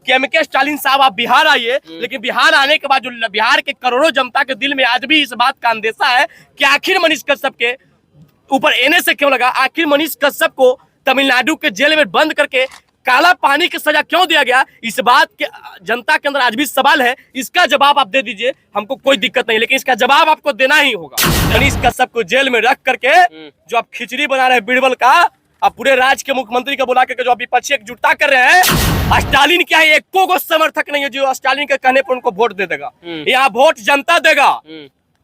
कि MK Stalin साहब आप बिहार आइए, लेकिन बिहार आने के बाद जो बिहार के करोड़ों जनता के दिल में आज भी इस बात का अंदेशा है कि आखिर मनीष कश्यप के ऊपर एनए से क्यों लगा, आखिर मनीष कश्यप को तमिलनाडु के जेल में बंद करके काला पानी की सजा क्यों दिया गया, इस बात के जनता के अंदर आज भी सवाल है। इसका जवाब आप दे दीजिए, हमको कोई दिक्कत नहीं, लेकिन इसका जवाब आपको देना ही होगा। मनीष कश्यप को जेल में रख करके जो आप खिचड़ी बना रहे हैं बीरबल का, आप पूरे राज्य के मुख्यमंत्री को बुला करके जो विपक्षी एकजुटता कर रहे हैं, स्टालिन क्या है, एको को समर्थक नहीं है जो स्टालिन के कहने पर उनको वोट दे देगा। यहाँ वोट जनता देगा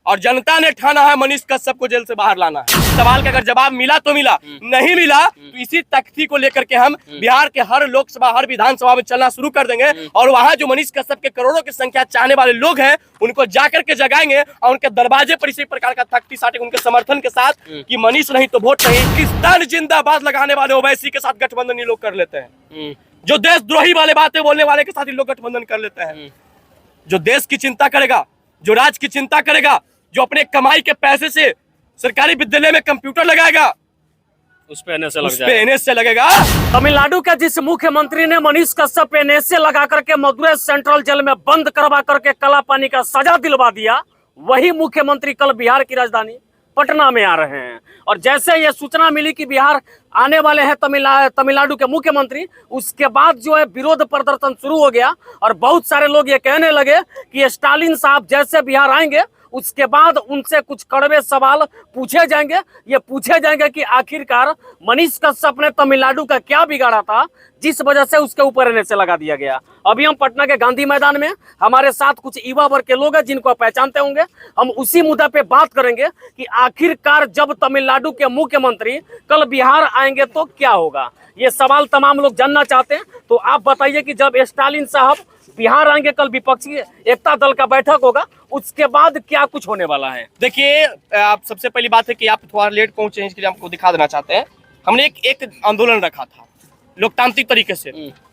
और जनता ने ठाना है मनीष कश्यप को जेल से बाहर लाना है। सवाल का अगर जवाब मिला तो मिला, नहीं मिला तो इसी तख्ती को लेकर के हम बिहार के हर लोकसभा हर विधानसभा में चलना शुरू कर देंगे और वहां जो मनीष कश्यप के करोड़ों की संख्या चाहने वाले लोग हैं उनको जाकर के जगाएंगे और उनके दरवाजे पर इसी प्रकार का तख्ती साटेंगे उनके समर्थन के साथ कि मनीष नहीं तो वोट नहीं। पाकिस्तान जिंदाबाद लगाने वाले ओवैसी के साथ गठबंधन ये लोग कर लेते हैं, जो देशद्रोही वाले बातें बोलने वाले के साथ ये लोग गठबंधन कर लेते हैं। जो देश की चिंता करेगा, जो राज्य की चिंता करेगा, जो अपने कमाई के पैसे से सरकारी विद्यालय में कंप्यूटर लगाएगा, उस पे एनएसए लगेगा। तमिलनाडु के जिस मुख्यमंत्री ने मनीष कश्यप एनएसए लगा करके मदुरै सेंट्रल जेल में बंद करवा करके काला पानी का सजा दिलवा दिया, वही मुख्यमंत्री कल बिहार की राजधानी पटना में आ रहे हैं। और जैसे ये सूचना मिली कि बिहार आने वाले हैं तमिलनाडु के मुख्यमंत्री, उसके बाद जो है विरोध प्रदर्शन शुरू हो गया और बहुत सारे लोग ये कहने लगे कि स्टालिन साहब जैसे बिहार आएंगे उसके बाद उनसे कुछ कड़वे सवाल पूछे जाएंगे। ये पूछे जाएंगे कि आखिरकार मनीष कश्यप ने तमिलनाडु का क्या बिगाड़ा था जिस वजह से उसके ऊपर एनएसए लगा दिया गया। अभी हम पटना के गांधी मैदान में, हमारे साथ कुछ युवा वर्ग के लोग हैं जिनको आप पहचानते होंगे। हम उसी मुद्दे पे बात करेंगे कि आखिरकार जब तमिलनाडु के मुख्यमंत्री कल बिहार आएंगे तो क्या होगा। ये सवाल तमाम लोग जानना चाहते हैं। तो आप बताइए कि जब स्टालिन साहब बिहार आएंगे, कल विपक्षी एकता दल का बैठक होगा, उसके बाद क्या कुछ होने वाला है। देखिए, आप सबसे पहली बात है कि आप थोड़ा लेट पहुंचे, इसके लिए आपको दिखा देना चाहते हैं। हमने एक आंदोलन रखा था लोकतांत्रिक तरीके से,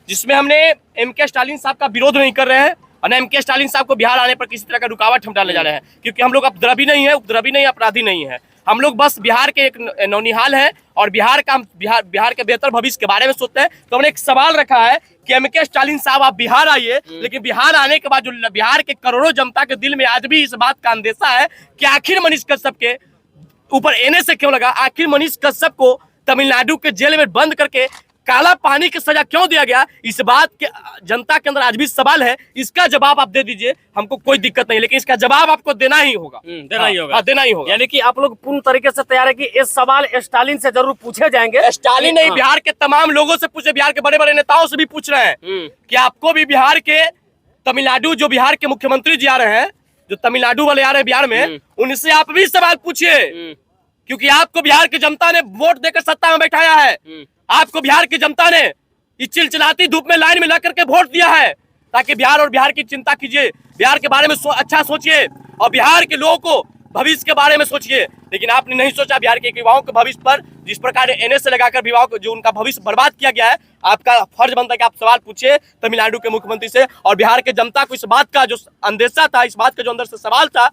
जिसमें हमने एमके स्टालिन साहब का विरोध नहीं कर रहे हैं और एमके स्टालिन साहब को बिहार आने पर किसी तरह का रुकावट हम डालने जा रहे हैं, क्योंकि हम लोग उपद्रवी नहीं है, अपराधी नहीं है। हम लोग बस बिहार के एक नौनिहाल है और बिहार के बेहतर भविष्य के बारे में सोचते हैं। तो हमने एक सवाल रखा है कि एमके स्टालिन साहब आप बिहार आइए, लेकिन बिहार आने के बाद जो बिहार के करोड़ों जनता के दिल में आज भी इस बात का अंदेशा है कि आखिर मनीष कश्यप के ऊपर एनए से क्यों लगा, आखिर मनीष कश्यप को तमिलनाडु के जेल में बंद करके काला पानी की सजा क्यों दिया गया, इस बात के जनता के अंदर आज भी सवाल है। इसका जवाब आप दे दीजिए, हमको कोई दिक्कत नहीं, लेकिन इसका जवाब आपको देना ही होगा। देना ही होगा। यानी कि आप लोग पूर्ण तरीके से तैयार है कि ये सवाल स्टालिन से जरूर पूछे जाएंगे। स्टालिन नहीं, बिहार के तमाम लोगों से पूछे, बिहार के बड़े बड़े नेताओं से भी पूछ रहे हैं कि आपको भी बिहार के तमिलनाडु जो बिहार के मुख्यमंत्री जी आ रहे हैं, जो तमिलनाडु वाले आ रहे हैं बिहार में, उनसे आप भी सवाल पूछिए, क्योंकि आपको बिहार की जनता ने वोट देकर सत्ता में बैठाया है। आपको बिहार की जनता ने इस चिलचिलाती धूप में लाइन में लग करके वोट दिया है ताकि बिहार और बिहार की चिंता कीजिए, बिहार के बारे में अच्छा सोचिए और बिहार के लोगों को भविष्य के बारे में सोचिए। लेकिन आपने नहीं सोचा बिहार के युवाओं के भविष्य पर, जिस प्रकार एनएसए लगाकर युवाओं को जो उनका भविष्य बर्बाद किया गया है। आपका फर्ज बनता है कि आप सवाल पूछिए तमिलनाडु के मुख्यमंत्री से और बिहार के जनता को इस बात का जो अंदेशा था, इस बात का जो अंदर से सवाल था,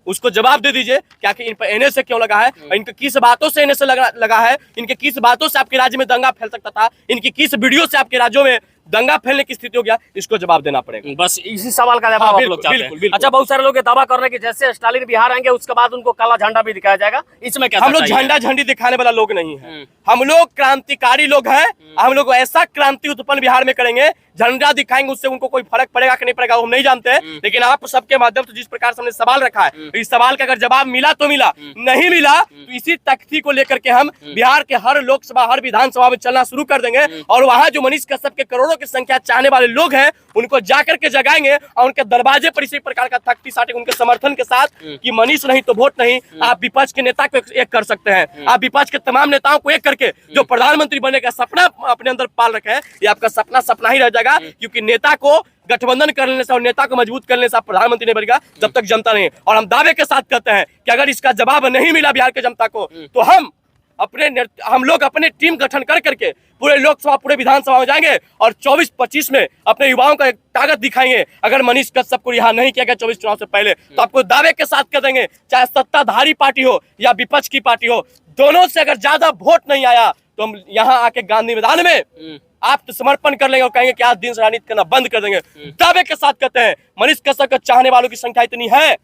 उसको जवाब दे दीजिए कि आखिर इन पर एनएसए क्यों लगा है, इनके किस बातों से एनएसए लगा है, इनके किस बातों से आपके राज्य में दंगा फैल सकता था, इनकी किस वीडियो से आपके राज्यों में दंगा फैलने की स्थिति हो गया, इसको जवाब देना पड़ेगा। बस इसी सवाल का जवाब आप लोग चाहते हैं। अच्छा, बहुत सारे लोग ये दावा कर रहे हैं कि जैसे स्टालिन बिहार आएंगे उसके बाद उनको काला झंडा भी दिखाया जाएगा, इसमें क्या? हम लोग झंडा झंडी दिखाने वाला लोग नहीं है, हम लोग क्रांतिकारी लोग हैं। हम लोग ऐसा क्रांति उत्पन्न बिहार में करेंगे, झंडा दिखाएंगे, उससे उनको कोई फर्क पड़ेगा कि नहीं पड़ेगा हम नहीं जानते। लेकिन आप सबके माध्यम से जिस प्रकार से हमने सवाल रखा है, इस सवाल का अगर जवाब मिला तो मिला, नहीं मिला तो इसी तख्ती को लेकर के हम बिहार के हर लोकसभा हर विधानसभा में चलना शुरू कर देंगे और वहां जो मनीष कश्यप के करोड़ों की संख्या चाहने वाले लोग हैं उनको जाकर के जगाएंगे और उनके दरवाजे पर इसी प्रकार का तख्ती साटेंगे उनके समर्थन के साथ कि मनीष नहीं तो वोट नहीं। आप विपक्ष के नेता को एक कर सकते हैं, आप विपक्ष के तमाम नेताओं को एक करके जो प्रधानमंत्री बनने का सपना अपने अंदर पाल रखे हैं, ये आपका सपना ही रह जाएगा, क्योंकि नेता को गठबंधन कर लेने से और नेता को मजबूत करने से आप प्रधानमंत्री नहीं बनेगा जब तक जनता नहीं। और हम दावे के साथ कहते हैं कि अगर इसका जवाब नहीं मिला बिहार के जनता को तो हम लोग अपने टीम गठन कर करके पूरे लोकसभा पूरे विधानसभा में जाएंगे और 24-25 में अपने युवाओं का एक ताकत दिखाएंगे। अगर मनीष कश्यप को रिहा नहीं किया गया 24 चुनाव से पहले तो आपको दावे के साथ कह देंगे, चाहे सत्ताधारी पार्टी हो या विपक्ष की पार्टी हो, दोनों से अगर ज्यादा वोट नहीं आया तो हम यहाँ आके गांधी मैदान में आप तो समर्पण कर लेंगे और कहेंगे कि आज दिन से राजनीति करना बंद कर देंगे। दावे के साथ कहते हैं मनीष कश्यप के चाहने वालों की संख्या इतनी है,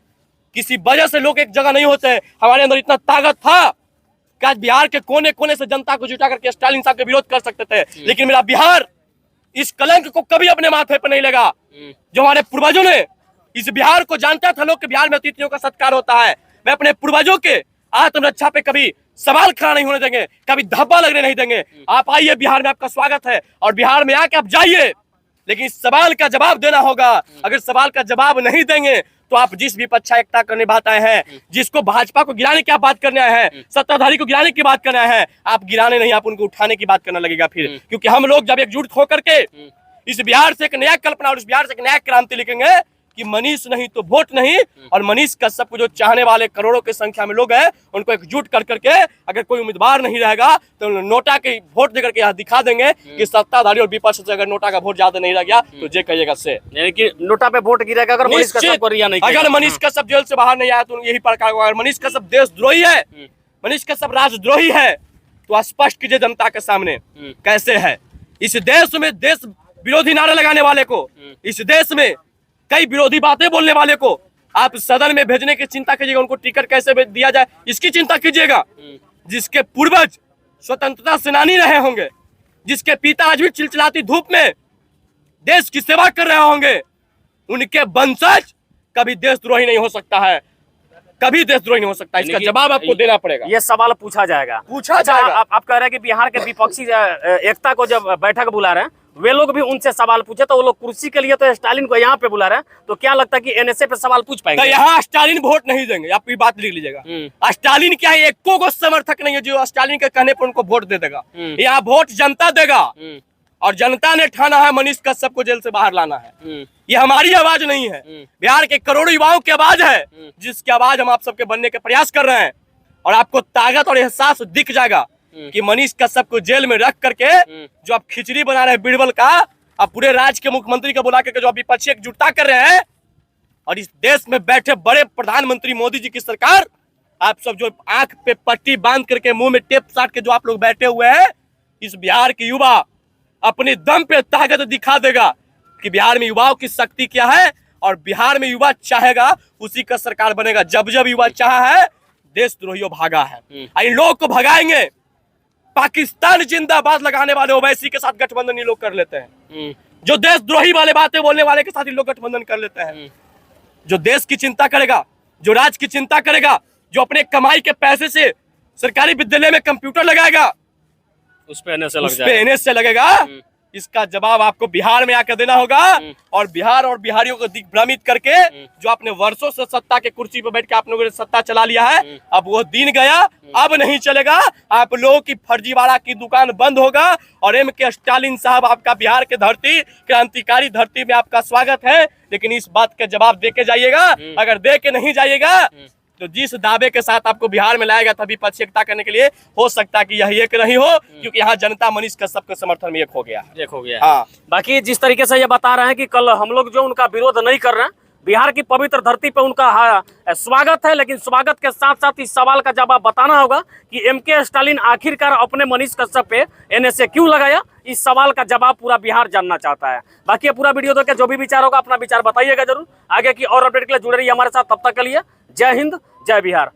किसी वजह से लोग एक जगह नहीं होते हैं। हमारे अंदर इतना ताकत था कि आज बिहार के कोने कोने से जनता को जुटा करके स्टालिन साहब के विरोध कर सकते थे, लेकिन मेरा बिहार इस कलंक को कभी अपने माथे पर नहीं लगा। जो हमारे पूर्वजों ने इस बिहार को जानता था लोग कि बिहार में अतिथियों का सत्कार होता है। मैं अपने पूर्वजों के आत्मरक्षा पे कभी सवाल खड़ा नहीं होने देंगे, कभी धब्बा लगने नहीं देंगे। आप आइए, बिहार में आपका स्वागत है और बिहार में आके आप जाइए, लेकिन इस सवाल का जवाब देना होगा। अगर सवाल का जवाब नहीं देंगे तो आप जिस भी पक्षा एकता करने बात आए हैं, जिसको भाजपा को गिराने की आप बात करने आए हैं, सत्ताधारी को गिराने की बात करने आए हैं, आप गिराने नहीं, आप उनको उठाने की बात करना लगेगा फिर। क्योंकि हम लोग जब एकजुट होकर के इस बिहार से एक नया कल्पना और इस बिहार से एक नया क्रांति लिखेंगे कि मनीष नहीं तो वोट नहीं, और मनीष कश्यप को जो चाहने वाले करोड़ों की संख्या में लोग हैं उनको एकजुट कर करके अगर कोई उम्मीदवार नहीं रहेगा तो नोटा के वोट देकर के यहाँ दिखा देंगे कि सत्ताधारी और विपक्ष से अगर नोटा का वोट ज्यादा नहीं रह गया तो जे कहिएगा से, यानी कि नोटा पे वोट गिरेगा अगर मनीष कश्यप को रिहा नहीं किया। अगर मनीष कश्यप जेल से बाहर नहीं आया तो यही प्रकार होगा। अगर मनीष कश्यप देशद्रोही है, मनीष कश्यप राजद्रोही है, तो स्पष्ट कीजिए जनता के सामने कैसे है। इस देश में देश विरोधी नारे लगाने वाले को, इस देश में कई विरोधी बातें बोलने वाले को आप सदन में भेजने की चिंता कीजिएगा, उनको टिकट कैसे दिया जाए इसकी चिंता कीजिएगा। जिसके पूर्वज स्वतंत्रता सेनानी रहे होंगे, जिसके पिता आज भी चिलचिलाती धूप में देश की सेवा कर रहे होंगे, उनके वंशज कभी देशद्रोही नहीं हो सकता है, कभी देशद्रोही नहीं हो सकता। इसका जवाब आपको देना पड़ेगा। ये सवाल पूछा जाएगा। जाएगा। आप कह रहे हैं कि बिहार के विपक्षी एकता को जब बैठक बुला रहे हैं, वे लोग भी उनसे सवाल पूछे तो वो लोग कुर्सी के लिए तो स्टालिन को यहाँ पे बुला रहे हैं, तो क्या लगता है कि एनएसए पे सवाल पूछ पाएंगे? तो यहाँ स्टालिन वोट नहीं देंगे, आप ये बात लिख लीजिएगा। स्टालिन क्या है, एको को समर्थक नहीं है जो स्टालिन के कहने पर उनको वोट दे देगा। यहाँ वोट जनता देगा और जनता ने ठाना है मनीष कश्यप को जेल से बाहर लाना है। ये हमारी आवाज नहीं है, बिहार के करोड़ों युवाओं की आवाज है, जिसकी आवाज हम आप सबके बनने के प्रयास कर रहे हैं। और आपको ताकत और एहसास दिख जाएगा कि मनीष कश्यप को जेल में रख करके जो आप खिचड़ी बना रहे हैं बीरबल का, आप पूरे राज्य के मुख्यमंत्री को बुला करके जो आप विपक्षी एकजुटता कर रहे हैं, और इस देश में बैठे बड़े प्रधानमंत्री मोदी जी की सरकार, आप सब जो आंख पे पट्टी बांध करके मुंह में टेप साट के जो आप लोग बैठे हुए हैं, इस बिहार के युवा अपने दम पे ताकत दिखा देगा कि बिहार में युवाओं की शक्ति क्या है, और बिहार में युवा चाहेगा उसी का सरकार बनेगा। जब जब युवा चाहा है, देशद्रोहियों भागा है, इन लोगों को भगाएंगे। पाकिस्तान जिंदाबाद लगाने वाले ओवैसी के साथ गठबंधन ये लोग कर लेते हैं, जो देशद्रोही वाले बातें बोलने वाले के साथ इन लोग गठबंधन कर लेते हैं। जो देश की चिंता करेगा, जो राज्य की चिंता करेगा, जो अपने कमाई के पैसे से सरकारी विद्यालय में कंप्यूटर लगाएगा, उस पे एनएसए लगेगा। इसका जवाब आपको बिहार में आकर देना होगा। और बिहार और बिहारियों को दिग्भ्रमित करके जो आपने वर्षों से सत्ता के कुर्सी पर बैठ के आप लोगों ने सत्ता चला लिया है, अब वो दिन गया, अब नहीं चलेगा। आप लोगों की फर्जीवाड़ा की दुकान बंद होगा। और एम.के. स्टालिन साहब, आपका बिहार के धरती, क्रांतिकारी धरती में आपका स्वागत है, लेकिन इस बात का जवाब दे के जाइएगा। अगर दे के नहीं जाइएगा तो जिस दावे के साथ आपको बिहार में लाएगा तभी विपक्ष एकता करने के लिए, हो सकता है कि यह एक नहीं हो, क्योंकि यहाँ जनता मनीष कश्यप के समर्थन में एक हो गया। हाँ, बाकी जिस तरीके से ये बता रहे हैं कि कल हम लोग जो उनका विरोध नहीं कर रहे हैं, बिहार की पवित्र धरती पे उनका स्वागत है, लेकिन स्वागत के साथ साथ इस सवाल का जवाब बताना होगा कि एम.के. स्टालिन आखिरकार अपने मनीष कश्यप पे एनएसए क्यों लगाया। इस सवाल का जवाब पूरा बिहार जानना चाहता है। बाकी ये पूरा वीडियो देख के जो भी विचार होगा अपना विचार बताइएगा जरूर। आगे की और अपडेट के लिए जुड़े रहिए हमारे साथ। तब तक के लिए जय हिंद, जय बिहार।